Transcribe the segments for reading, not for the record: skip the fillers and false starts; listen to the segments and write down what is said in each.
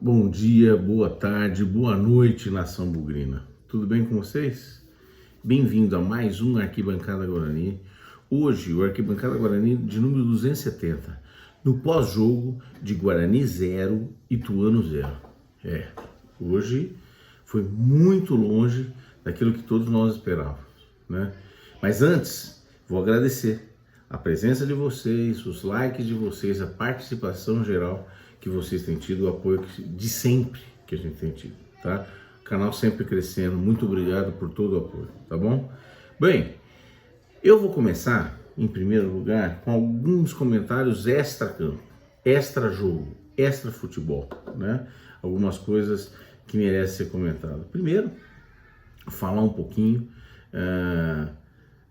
Bom dia, boa tarde, boa noite, nação bugrina. Tudo bem com vocês? Bem-vindo a mais um Arquibancada Guarani. Hoje, o Arquibancada Guarani de número 270, no pós-jogo de Guarani 0 e Ituano 0. Hoje foi muito longe daquilo que todos nós esperávamos, né? Mas antes, vou agradecer a presença de vocês, os likes de vocês, a participação geral que vocês têm tido, o apoio de sempre que a gente tem tido, tá? O canal sempre crescendo, muito obrigado por todo o apoio, tá bom? Bem, eu vou começar, em primeiro lugar, com alguns comentários extra-campo, extra-jogo, extra-futebol, né? Algumas coisas que merecem ser comentadas. Primeiro, falar um pouquinho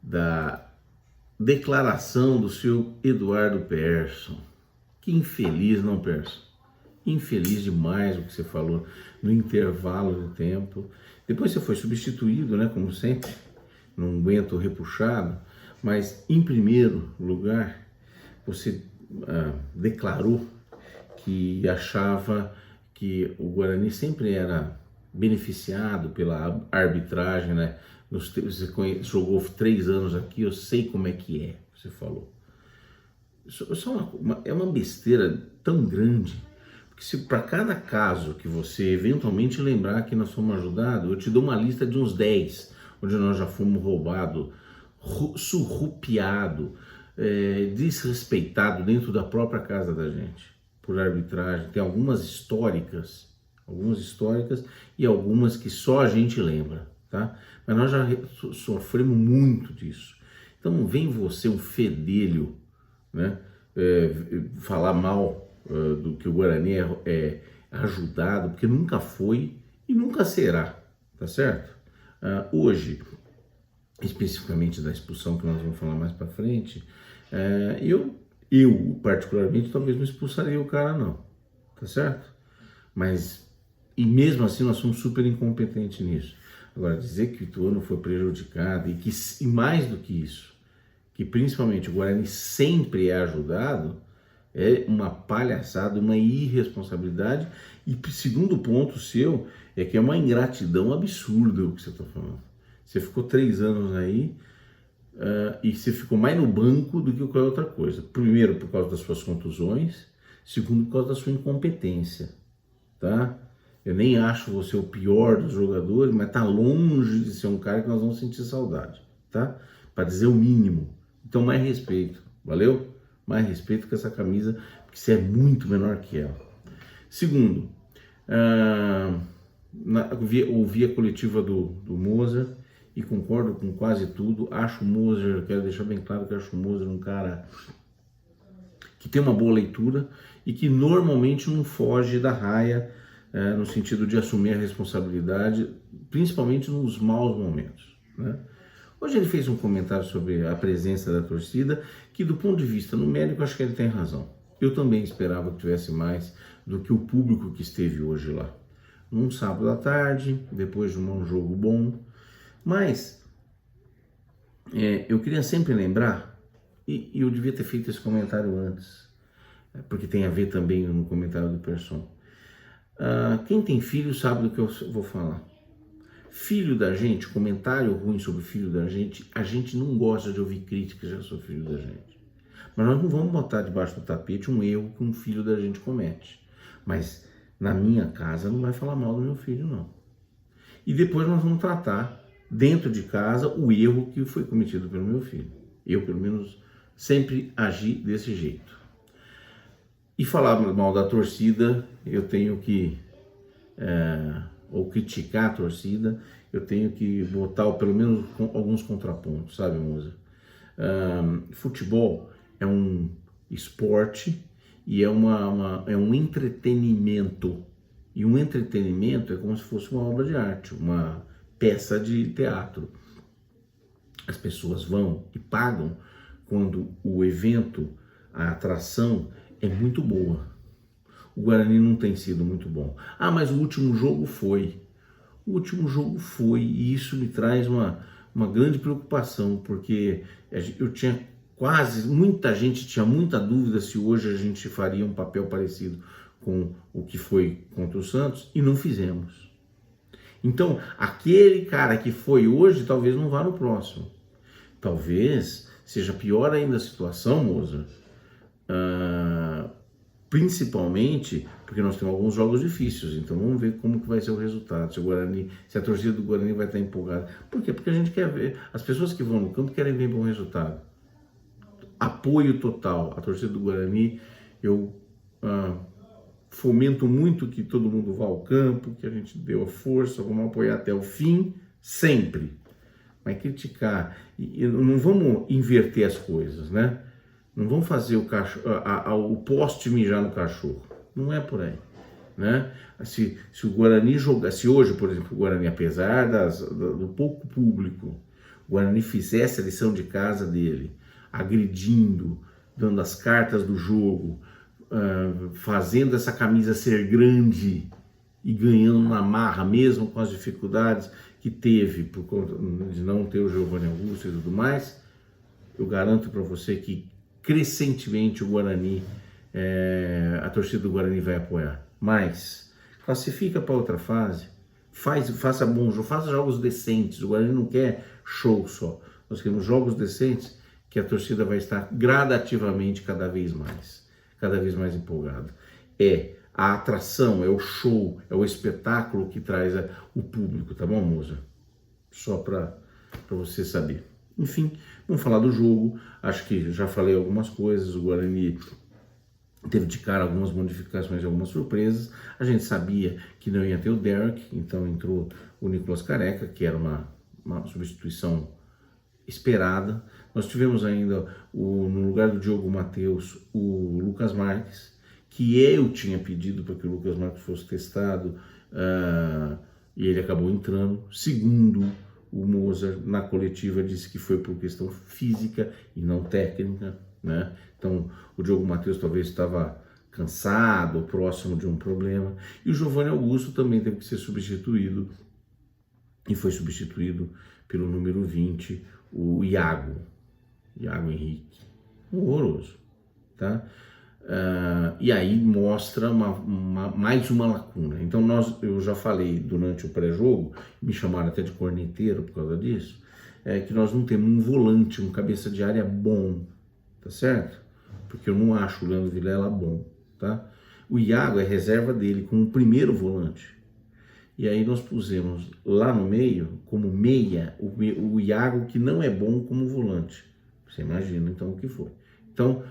da declaração do senhor Eduardo Persson. Que infeliz, não, Persson? Infeliz demais o que você falou no intervalo do tempo. Depois você foi substituído, né, como sempre, num aguento repuxado, mas em primeiro lugar você declarou que achava que o Guarani sempre era beneficiado pela arbitragem, né? Você jogou 3 anos aqui, eu sei como é que é, você falou. Isso é uma besteira tão grande, porque se para cada caso que você eventualmente lembrar que nós fomos ajudados, eu te dou uma lista de uns 10, onde nós já fomos roubados, surrupiados, desrespeitados dentro da própria casa da gente, por arbitragem. Tem algumas históricas e algumas que só a gente lembra, tá? Mas nós já sofremos muito disso. Então vem você, um fedelho, né? Falar mal do que o Guarani é ajudado, porque nunca foi e nunca será, tá certo? Hoje, especificamente da expulsão, que nós vamos falar mais para frente, eu particularmente talvez não expulsaria o cara não, tá certo? Mas, e mesmo assim nós somos super incompetentes nisso. Agora, dizer que o Ituano foi prejudicado e mais do que isso, que principalmente o Guarani sempre é ajudado, é uma palhaçada, uma irresponsabilidade. E segundo ponto seu, é que é uma ingratidão absurda o que você está falando. Você ficou 3 anos aí e você ficou mais no banco do que qualquer outra coisa. Primeiro, por causa das suas contusões. Segundo, por causa da sua incompetência, tá? Eu nem acho você o pior dos jogadores, mas tá longe de ser um cara que nós vamos sentir saudade, tá? Para dizer o mínimo. Então, mais respeito, valeu? Mais respeito com essa camisa, porque você é muito menor que ela. Segundo, ouvi a coletiva do Mozart e concordo com quase tudo. Acho o Mozart, quero deixar bem claro que acho o Mozart um cara que tem uma boa leitura e que normalmente não foge da raia, no sentido de assumir a responsabilidade, principalmente nos maus momentos, né? Hoje ele fez um comentário sobre a presença da torcida, que do ponto de vista numérico, acho que ele tem razão. Eu também esperava que tivesse mais do que o público que esteve hoje lá. Num sábado à tarde, depois de um jogo bom. Mas eu queria sempre lembrar, e eu devia ter feito esse comentário antes, porque tem a ver também no comentário do Persson. Quem tem filho sabe do que eu vou falar. Filho da gente, comentário ruim sobre filho da gente, a gente não gosta de ouvir críticas sobre filho da gente. Mas nós não vamos botar debaixo do tapete um erro que um filho da gente comete. Mas na minha casa não vai falar mal do meu filho, não. E depois nós vamos tratar, dentro de casa, o erro que foi cometido pelo meu filho. Eu, pelo menos, sempre agi desse jeito. E falar mal da torcida, eu tenho que... ou criticar a torcida, eu tenho que botar pelo menos alguns contrapontos, sabe, Moza? Futebol é um esporte e é um entretenimento. E um entretenimento é como se fosse uma obra de arte, uma peça de teatro. As pessoas vão e pagam quando o evento, a atração é muito boa. O Guarani não tem sido muito bom. Mas o último jogo foi. O último jogo foi, e isso me traz uma grande preocupação, porque eu tinha muita gente tinha muita dúvida se hoje a gente faria um papel parecido com o que foi contra o Santos e não fizemos. Então, aquele cara que foi hoje, talvez não vá no próximo. Talvez seja pior ainda a situação, Mozart, principalmente porque nós temos alguns jogos difíceis, então vamos ver como que vai ser o resultado, se a torcida do Guarani vai estar empolgada. Por quê? Porque a gente quer ver, as pessoas que vão no campo querem ver bom resultado. Apoio total, a torcida do Guarani, eu fomento muito que todo mundo vá ao campo, que a gente dê a força, vamos apoiar até o fim, sempre. Mas criticar, e não vamos inverter as coisas, né? Não vamos fazer o poste mijar no cachorro. Não é por aí, né? Se o Guarani jogar, se hoje, por exemplo, o Guarani, apesar do pouco público, o Guarani fizesse a lição de casa dele, agredindo, dando as cartas do jogo, fazendo essa camisa ser grande e ganhando na marra, mesmo com as dificuldades que teve por conta de não ter o Giovanni Augusto e tudo mais, eu garanto para você que crescentemente o Guarani, a torcida do Guarani vai apoiar. Mas classifica para outra fase, faça bom jogo, faça jogos decentes. O Guarani não quer show só, nós queremos jogos decentes que a torcida vai estar gradativamente cada vez mais empolgada. É a atração, é o show, é o espetáculo que traz o público, tá bom, moça? Só para você saber. Enfim, vamos falar do jogo. Acho que já falei algumas coisas. O Guarani teve de cara algumas modificações e algumas surpresas. A gente sabia que não ia ter o Derek, então entrou o Nicolas Careca, que era uma substituição esperada. Nós tivemos ainda, no lugar do Diogo Matheus, o Lucas Marques, que eu tinha pedido para que o Lucas Marques fosse testado, e ele acabou entrando. Segundo o Mozart, na coletiva, disse que foi por questão física e não técnica, né? Então, o Diogo Matheus talvez estava cansado, próximo de um problema. E o Giovanni Augusto também teve que ser substituído, e foi substituído pelo número 20, o Iago Henrique. Horroroso, tá? E aí mostra mais uma lacuna. Então eu já falei durante o pré-jogo, me chamaram até de corneteiro por causa disso, que nós não temos um volante, um cabeça de área bom, tá certo? Porque eu não acho o Leandro Vilela bom, tá? O Iago é reserva dele como primeiro volante. E aí nós pusemos lá no meio, como meia, o Iago, que não é bom como volante. Você imagina então o que foi. Então,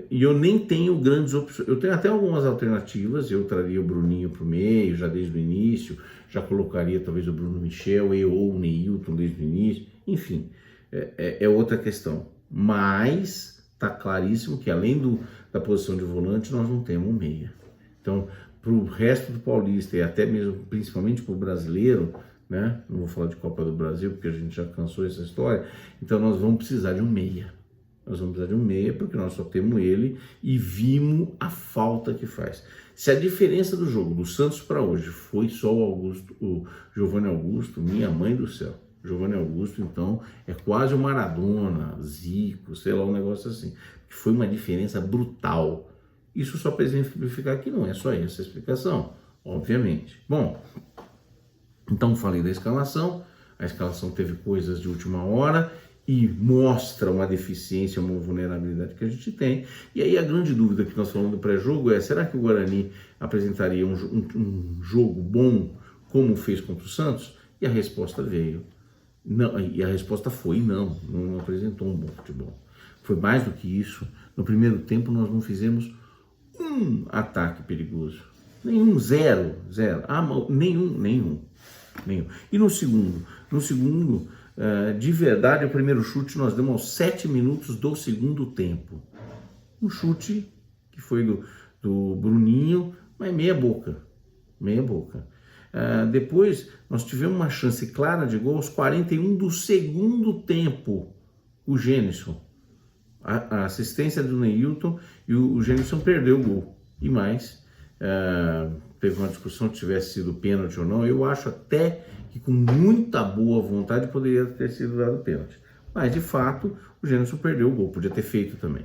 e eu nem tenho grandes opções, eu tenho até algumas alternativas. Eu traria o Bruninho para o meio, já desde o início, já colocaria talvez o Bruno Michel ou o Neilton desde o início, enfim, é outra questão. Mas está claríssimo que além da posição de volante, nós não temos um meia. Então, para o resto do Paulista e até mesmo, principalmente para o brasileiro, né? Não vou falar de Copa do Brasil, porque a gente já cansou essa história, então nós vamos precisar de um meia. Nós vamos precisar de um meia, porque nós só temos ele e vimos a falta que faz. Se a diferença do jogo do Santos para hoje foi só o Giovanni Augusto, minha mãe do céu. Giovanni Augusto, então, é quase o Maradona, Zico, sei lá, um negócio assim. Que foi uma diferença brutal. Isso só para exemplificar que não é só essa a explicação, obviamente. Bom, então falei da escalação. A escalação teve coisas de última hora e mostra uma deficiência, uma vulnerabilidade que a gente tem. E aí a grande dúvida que nós falamos do pré-jogo é: será que o Guarani apresentaria um jogo bom como fez contra o Santos? E a resposta veio. Não, e a resposta foi não apresentou um bom futebol. Foi mais do que isso. No primeiro tempo nós não fizemos um ataque perigoso. Nenhum, zero. Nenhum. E no segundo, de verdade, o primeiro chute nós demos aos 7 minutos do segundo tempo. Um chute que foi do Bruninho, mas meia boca. Depois nós tivemos uma chance clara de gol aos 41 do segundo tempo. O Gênison, a assistência do Neilton, e o Gênison perdeu o gol. E mais, teve uma discussão se tivesse sido pênalti ou não. Eu acho até que com muita boa vontade poderia ter sido dado pênalti. Mas de fato o Gênison perdeu o gol, podia ter feito também.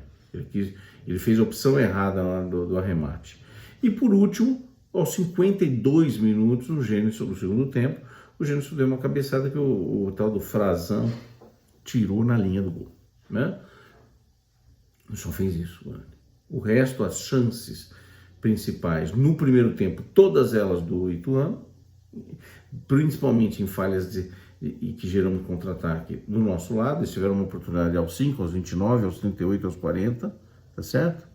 Ele fez a opção errada lá do arremate. E por último, aos 52 minutos, o Gênison, no segundo tempo, o Gênison deu uma cabeçada que o tal do Frazão tirou na linha do gol, né? Só fez isso, mano. O resto, as chances principais no primeiro tempo, todas elas do Ituano, principalmente em falhas e que geram um contra-ataque do nosso lado. Eles tiveram uma oportunidade aos 5, aos 29, aos 38, aos 40, tá certo?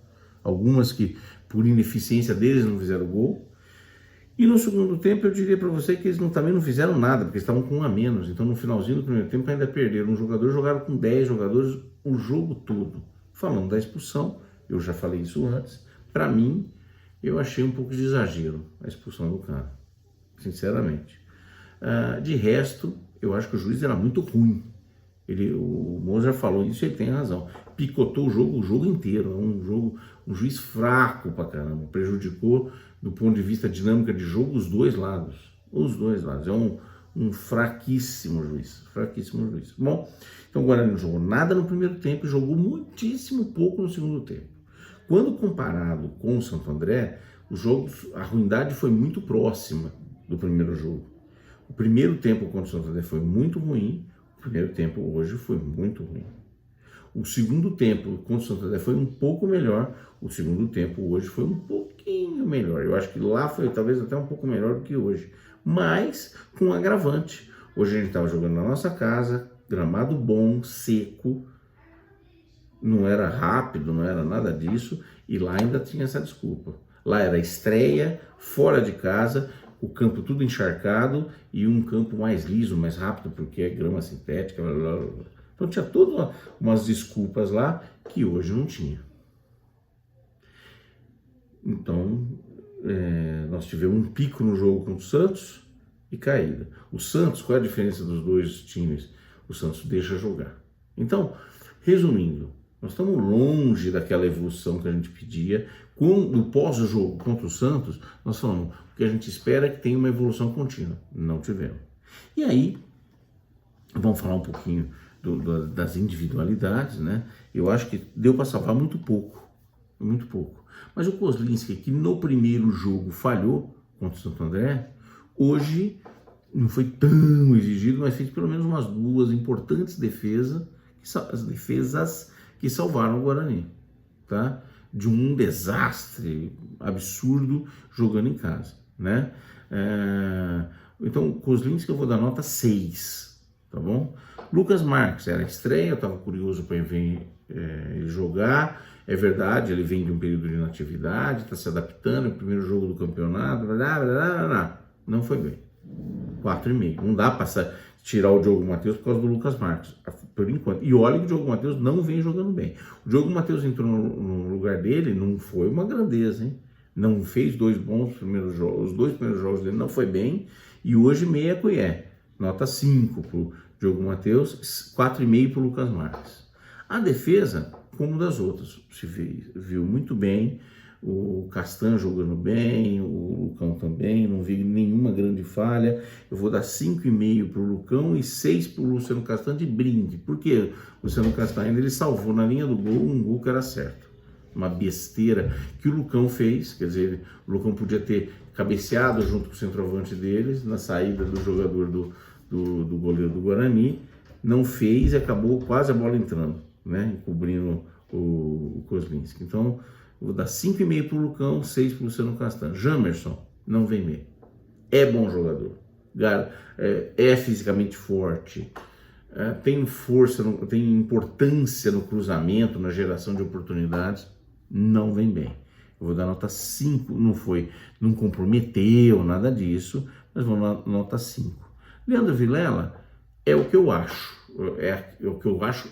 Algumas que por ineficiência deles não fizeram gol. E no segundo tempo eu diria para você que eles também não fizeram nada, porque eles estavam com um a menos. Então no finalzinho do primeiro tempo ainda perderam um jogador, jogaram com 10 jogadores o jogo todo. Falando da expulsão, eu já falei isso antes, para mim eu achei um pouco de exagero a expulsão do cara, sinceramente. De resto, eu acho que o juiz era muito ruim. O Moser falou isso e ele tem razão. Picotou o jogo inteiro. Um juiz fraco pra caramba. Prejudicou, do ponto de vista dinâmica de jogo, os dois lados. Os dois lados. É um fraquíssimo juiz. Fraquíssimo juiz. Bom, então o Guarani não jogou nada no primeiro tempo e jogou muitíssimo pouco no segundo tempo. Quando comparado com o Santo André, a ruindade foi muito próxima do primeiro jogo. O primeiro tempo contra o Santo André foi muito ruim, o primeiro tempo hoje foi muito ruim. O segundo tempo contra o Santo André foi um pouco melhor, o segundo tempo hoje foi um pouquinho melhor. Eu acho que lá foi talvez até um pouco melhor do que hoje, mas com um agravante. Hoje a gente estava jogando na nossa casa, gramado bom, seco, não era rápido, não era nada disso, e lá ainda tinha essa desculpa. Lá era estreia, fora de casa, o campo tudo encharcado e um campo mais liso, mais rápido, porque é grama sintética, blá, blá, blá. Então tinha todas umas desculpas lá que hoje não tinha. Então, nós tivemos um pico no jogo contra o Santos e caída. O Santos, qual é a diferença dos dois times? O Santos deixa jogar. Então, resumindo, nós estamos longe daquela evolução que a gente pedia. No pós-jogo contra o Santos, nós falamos, o que a gente espera é que tenha uma evolução contínua. Não tivemos. E aí, vamos falar um pouquinho das individualidades, né? Eu acho que deu para salvar muito pouco. Muito pouco. Mas o Kozlinski, que no primeiro jogo falhou contra o Santo André, hoje não foi tão exigido, mas fez pelo menos umas duas importantes defesas, as defesas que salvaram o Guarani, tá? De um desastre absurdo jogando em casa, né? Então, o Kozlinski eu vou dar nota 6, tá bom? Lucas Marques, era estreia, eu estava curioso para ver ele jogar. É verdade, ele vem de um período de inatividade, está se adaptando, é o primeiro jogo do campeonato, não foi bem. 4,5. Não dá para tirar o Diogo Matheus por causa do Lucas Marques, por enquanto. E olha que o Diogo Matheus não vem jogando bem. O Diogo Matheus entrou no lugar dele, não foi uma grandeza, hein? Não fez dois bons primeiros jogos, os dois primeiros jogos dele não foi bem, e hoje meia colher. Nota 5 para o Diogo Matheus, 4,5 para o Lucas Marques. A defesa, como das outras, se viu muito bem, o Castan jogando bem, o Lucão também, não vi nenhuma grande falha. Eu vou dar 5,5 para o Lucão e 6 para o Luciano Castan de brinde. Por quê? O Luciano Castan ainda ele salvou na linha do gol um gol que era certo. Uma besteira que o Lucão fez, quer dizer, o Lucão podia ter cabeceado junto com o centroavante deles na saída do jogador do goleiro do Guarani, não fez e acabou quase a bola entrando, né, encobrindo o Kozlinski. Então, eu vou dar 5,5 para o Lucão, 6 para o Luciano Castan. Jamerson, não vem meio. É bom jogador, é fisicamente forte, tem força, tem importância no cruzamento, na geração de oportunidades, não vem bem. Eu vou dar nota 5, não comprometeu, nada disso, mas vou dar nota 5. Leandro Vilela é o que eu acho, é o que eu acho,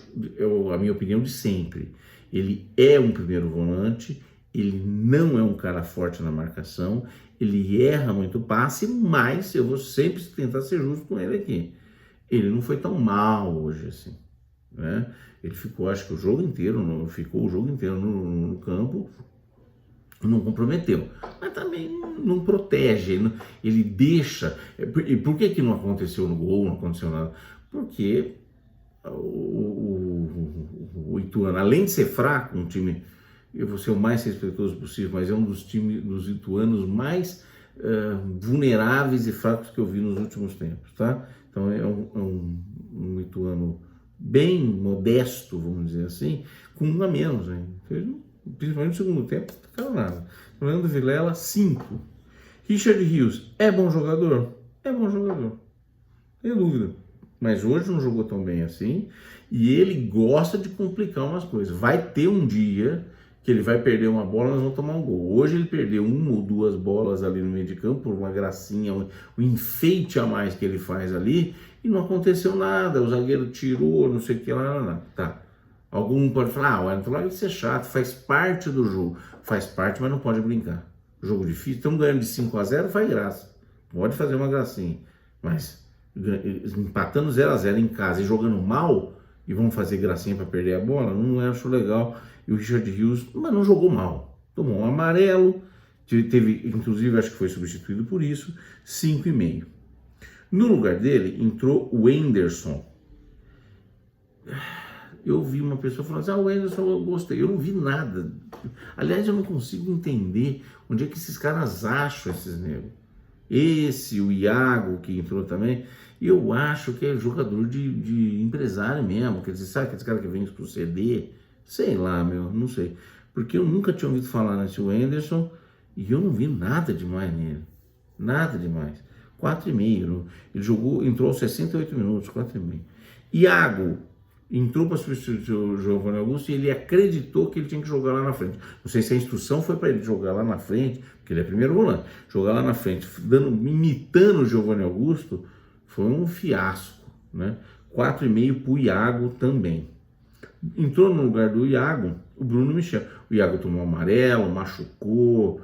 a minha opinião de sempre. Ele é um primeiro volante, ele não é um cara forte na marcação, ele erra muito passe, mas eu vou sempre tentar ser justo com ele aqui. Ele não foi tão mal hoje assim, né? Ele ficou, acho que o jogo inteiro no campo, não comprometeu, mas também não protege, ele deixa. E por que não aconteceu no gol, não aconteceu nada? Porque o Ituano, além de ser fraco, um time eu vou ser o mais respeitoso possível, mas é um dos times dos lituanos mais vulneráveis e fracos que eu vi nos últimos tempos, tá? Então é um lituano bem modesto, vamos dizer assim, com um a menos, né? Principalmente no segundo tempo, não ficaram nada. Fernando Vilela, 5. Richard Rios, é bom jogador? É bom jogador, sem dúvida. Mas hoje não jogou tão bem assim, e ele gosta de complicar umas coisas. Vai ter um dia que ele vai perder uma bola, nós vamos tomar um gol. Hoje ele perdeu 1 ou 2 bolas ali no meio de campo, por uma gracinha, um enfeite a mais que ele faz ali, e não aconteceu nada, o zagueiro tirou, não sei o que lá, tá. Algum pode falar, o Wellington vai ser chato, faz parte do jogo. Faz parte, mas não pode brincar. Jogo difícil, estamos ganhando de 5-0, faz graça. Pode fazer uma gracinha, mas empatando 0-0 em casa e jogando mal, e vamos fazer gracinha para perder a bola, não acho legal. E o Richard Rios, mas não jogou mal, tomou um amarelo, teve, inclusive acho que foi substituído por isso, 5,5. No lugar dele entrou o Henderson. Eu vi uma pessoa falando assim, o Henderson eu gostei, eu não vi nada. Aliás, eu não consigo entender onde é que esses caras acham esses negros. Esse, o Iago, que entrou também, eu acho que é jogador de empresário mesmo, quer dizer, sabe aqueles caras que vêm pro CD? Sei lá, não sei. Porque eu nunca tinha ouvido falar nesse Henderson e eu não vi nada demais nele. Nada demais. 4,5. Ele entrou aos 68 minutos, 4,5. Iago entrou para substituir o Giovanni Augusto e ele acreditou que ele tinha que jogar lá na frente. Não sei se a instrução foi para ele jogar lá na frente, porque ele é primeiro volante. Jogar lá na frente, imitando o Giovanni Augusto, foi um fiasco, né? 4,5 para o Iago também. Entrou no lugar do Iago o Bruno Michel. O Iago tomou amarelo, machucou,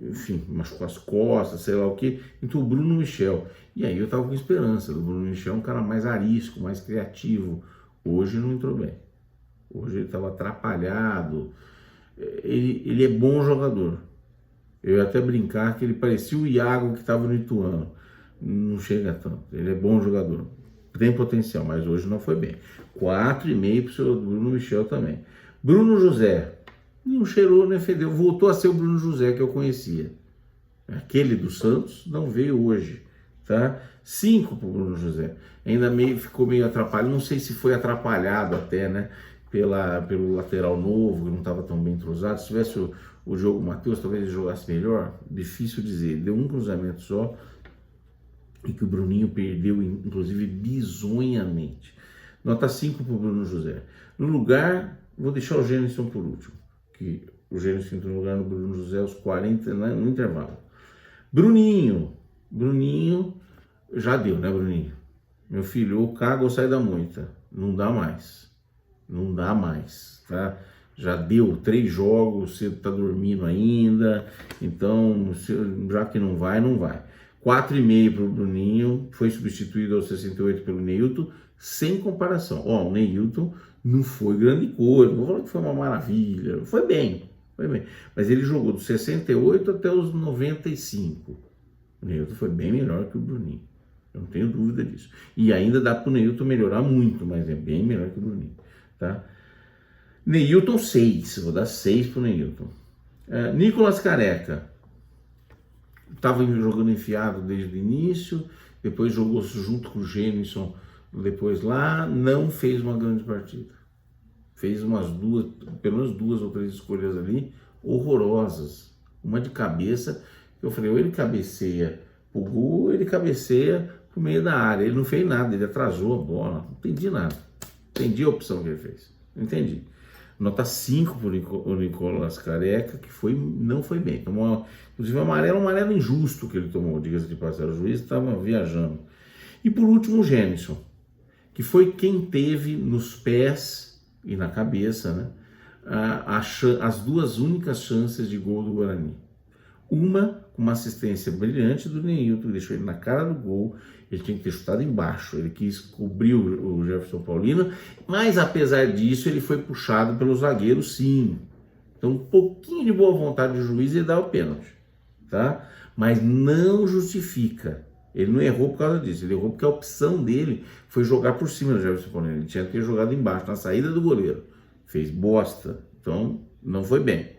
enfim, machucou as costas, sei lá o que. Então o Bruno Michel. E aí eu tava com esperança do Bruno Michel, um cara mais arisco, mais criativo. Hoje não entrou bem. Hoje ele estava atrapalhado. Ele é bom jogador. Eu ia até brincar que ele parecia o Iago que estava no Ituano. Não chega tanto. Ele é bom jogador. Tem potencial, mas hoje não foi bem. 4,5 para o seu Bruno Michel também. Bruno José. Não cheirou, nem fedeu. Voltou a ser o Bruno José que eu conhecia. Aquele do Santos não veio hoje. Tá? 5 para o Bruno José. Ainda ficou meio atrapalhado. Não sei se foi atrapalhado até, né? Pelo lateral novo, que não estava tão bem entrosado. Se tivesse o jogo Matheus, talvez ele jogasse melhor. Difícil dizer. Ele deu um cruzamento só e que o Bruninho perdeu, inclusive, bizonhamente. Nota 5 para o Bruno José. No lugar, vou deixar o Gênison por último, que o Gênison entrou no lugar do Bruno José aos 40, no intervalo. Bruninho, já deu, né, Bruninho? Meu filho, ou caga ou sai da moita. Não dá mais, tá? Já deu 3 jogos, você tá dormindo ainda, então, já que não vai. 4,5 para o Bruninho, foi substituído aos 68 pelo Neilton, sem comparação. O Neilton não foi grande coisa, não vou falar que foi uma maravilha, foi bem, mas ele jogou dos 68 até os 95. O Neilton foi bem melhor que o Bruninho, eu não tenho dúvida disso. E ainda dá para o Neilton melhorar muito, mas é bem melhor que o Bruninho, tá? Neilton 6, vou dar 6 para o Neilton. Nicolas Careca. Estava jogando enfiado desde o início, depois jogou junto com o Gênison, depois lá, não fez uma grande partida. Fez pelo menos 2 ou 3 escolhas ali, horrorosas. Uma de cabeça, eu falei, ou ele cabeceia pro gol, ou ele cabeceia pro meio da área. Ele não fez nada, ele atrasou a bola, não entendi nada. Entendi a opção que ele fez, não entendi. Nota 5 para o Nicolas Careca, que não foi bem. Tomou, inclusive, um amarelo injusto que ele tomou, diga-se de passagem. O juiz estava viajando. E por último, o Gênison, que foi quem teve nos pés e na cabeça, né, as 2 únicas chances de gol do Guarani. Uma com uma assistência brilhante do Neilton, que deixou ele na cara do gol. Ele tinha que ter chutado embaixo, ele quis cobrir o Jefferson Paulino, mas apesar disso ele foi puxado pelo zagueiro, sim. Então um pouquinho de boa vontade do juiz ele dá o pênalti, tá? Mas não justifica. Ele não errou por causa disso, ele errou porque a opção dele foi jogar por cima do Jefferson Paulino. Ele tinha que ter jogado embaixo, na saída do goleiro. Fez bosta. Então Não foi bem.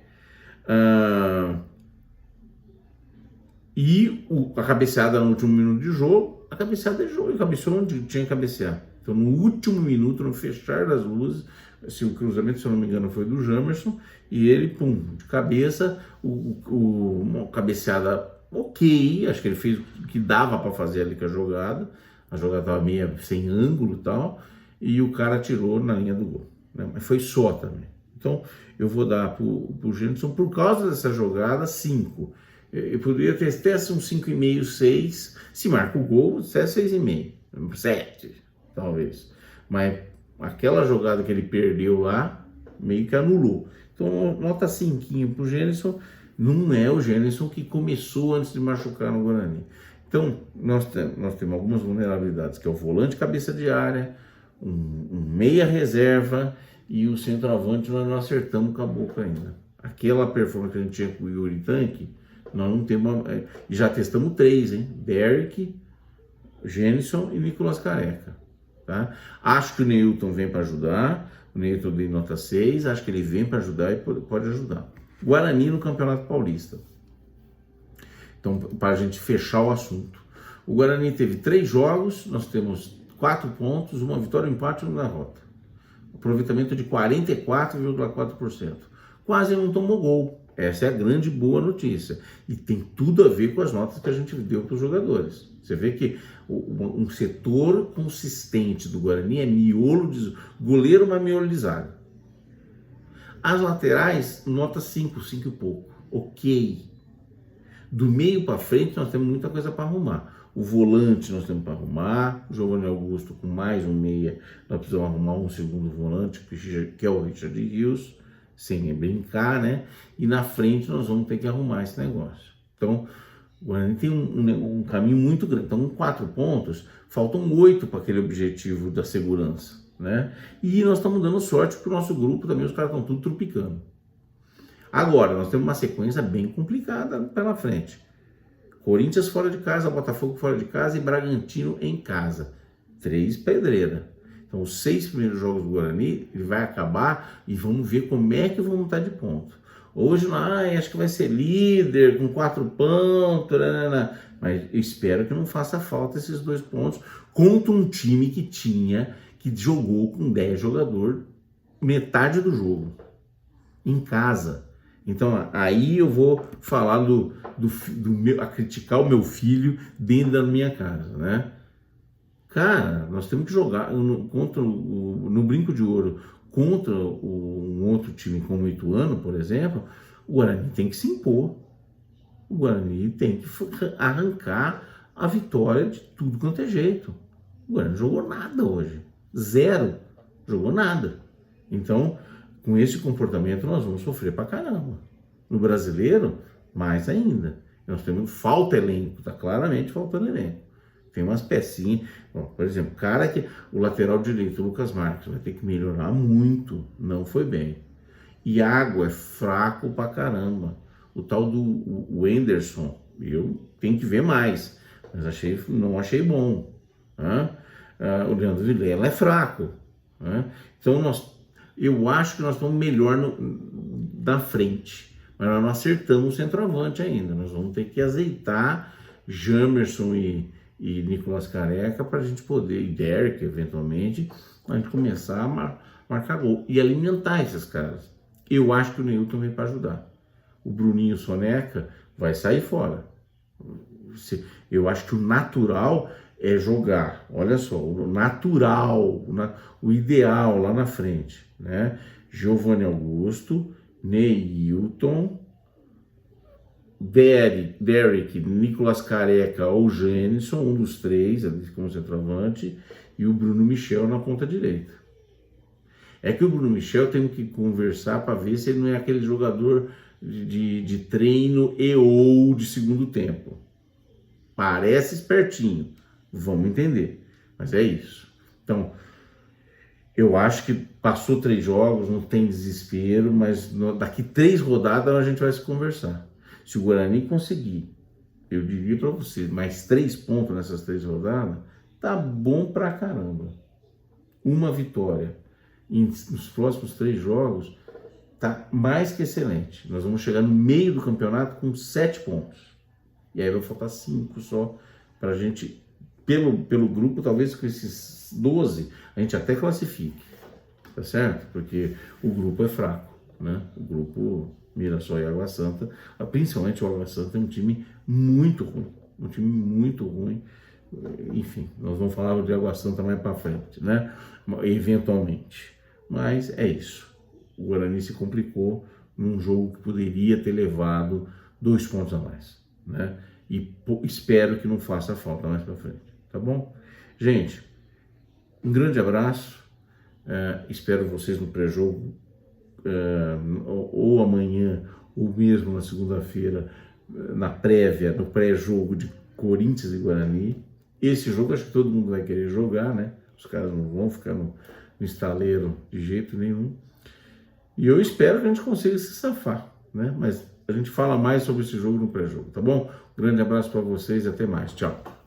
A cabeceada no último minuto de jogo, a cabeceada de jogo, ele cabeceou onde tinha que cabecear. Então, no último minuto, no fechar das luzes, assim, o cruzamento, se eu não me engano, foi do Jamerson, e ele, pum, de cabeça, uma cabeceada ok, acho que ele fez o que dava para fazer ali com a jogada estava meio sem ângulo e tal, e o cara tirou na linha do gol, né? Mas foi só também. Então, eu vou dar pro Gênison, por causa dessa jogada, 5. Eu poderia ter até um 5,5, 6, se marca o gol, até 6,5, 7, talvez. Mas aquela jogada que ele perdeu lá, meio que anulou. Então, nota 5 pro Gênison, não é o Gênison que começou antes de machucar no Guarani. Então, nós temos algumas vulnerabilidades, que é o volante cabeça de área, um meia reserva e o centroavante nós não acertamos o caboclo ainda. Aquela performance que a gente tinha com o Yuri Tanque, nós não temos, e já testamos 3, hein? Derek, Gênison e Nicolas Careca, tá? Acho que o Neilton vem para ajudar, o Neilton deu nota 6, acho que ele vem para ajudar e pode ajudar. Guarani no Campeonato Paulista. Então, para a gente fechar o assunto. O Guarani teve 3 jogos, nós temos 4 pontos, uma vitória, um empate e uma derrota. Aproveitamento de 44,4%. Quase não tomou gol. Essa é a grande boa notícia. E tem tudo a ver com as notas que a gente deu para os jogadores. Você vê que um setor consistente do Guarani é goleiro, mas miolo de zaga. As laterais, nota 5 e pouco. Ok. Do meio para frente, nós temos muita coisa para arrumar. O volante nós temos para arrumar. O Giovanni Augusto com mais um meia. Nós precisamos arrumar um segundo volante, que é o Richard Rios, sem brincar, né? E na frente nós vamos ter que arrumar esse negócio. Então, o Guarani tem um caminho muito grande. Então, 4 pontos, faltam 8 para aquele objetivo da segurança, né? E nós estamos dando sorte para o nosso grupo também, os caras estão tudo trupicando. Agora, nós temos uma sequência bem complicada pela frente. Corinthians fora de casa, Botafogo fora de casa e Bragantino em casa. 3 pedreiras. Então, os 6 primeiros jogos do Guarani, ele vai acabar e vamos ver como é que vamos estar de ponto. Hoje, acho que vai ser líder, com 4 pontos, mas eu espero que não faça falta esses 2 pontos contra um time que jogou com 10 jogadores metade do jogo, em casa. Então, aí eu vou falar a criticar o meu filho dentro da minha casa, né? Cara, nós temos que jogar no Brinco de Ouro contra um outro time como o Ituano, por exemplo. O Guarani tem que se impor. O Guarani tem que arrancar a vitória de tudo quanto é jeito. O Guarani não jogou nada hoje. 0. Jogou nada. Então, com esse comportamento, nós vamos sofrer pra caramba. No Brasileiro, mais ainda. Falta elenco, tá claramente faltando elenco. Tem umas pecinhas, por exemplo, o lateral direito, o Lucas Marques, vai ter que melhorar muito, não foi bem. Iago é fraco pra caramba. O tal do Anderson, eu tenho que ver mais, mas não achei bom. O Leandro Vilela é fraco. Então, eu acho que nós estamos melhor na frente, mas nós não acertamos o centroavante ainda. Nós vamos ter que azeitar Jamerson e Nicolas Careca para a gente poder, e Derek eventualmente, a gente começar a marcar gol e alimentar esses caras. Eu acho que o Neilton vem para ajudar. O Bruninho Soneca vai sair fora. Eu acho que o natural é jogar, olha só, o natural, o ideal lá na frente, né? Giovanni Augusto, Neilton, Derek, Nicolas Careca ou Gênison, um dos 3 ali como centroavante, e o Bruno Michel na ponta direita. É que o Bruno Michel tem que conversar para ver se ele não é aquele jogador de treino ou de segundo tempo. Parece espertinho, vamos entender, mas é isso. Então, eu acho que passou 3 jogos, não tem desespero, mas daqui 3 rodadas a gente vai se conversar. Se o Guarani conseguir, eu diria para você, mais 3 pontos nessas 3 rodadas, tá bom pra caramba. Uma vitória nos próximos 3 jogos, tá mais que excelente. Nós vamos chegar no meio do campeonato com 7 pontos. E aí vai faltar 5 só para a gente, pelo grupo, talvez com esses 12, a gente até classifique, tá certo? Porque o grupo é fraco, né? O grupo Mirassol e Água Santa, principalmente o Água Santa, é um time muito ruim, enfim, nós vamos falar de Água Santa mais para frente, né? Eventualmente, mas é isso. O Guarani se complicou num jogo que poderia ter levado 2 pontos a mais, né? E espero que não faça falta mais para frente, tá bom? Gente, um grande abraço, espero vocês no pré-jogo, ou amanhã, ou mesmo na segunda-feira, na prévia, no pré-jogo de Corinthians e Guarani. Esse jogo acho que todo mundo vai querer jogar, né? Os caras não vão ficar no estaleiro de jeito nenhum. E eu espero que a gente consiga se safar, né? Mas a gente fala mais sobre esse jogo no pré-jogo, tá bom? Um grande abraço para vocês e até mais. Tchau.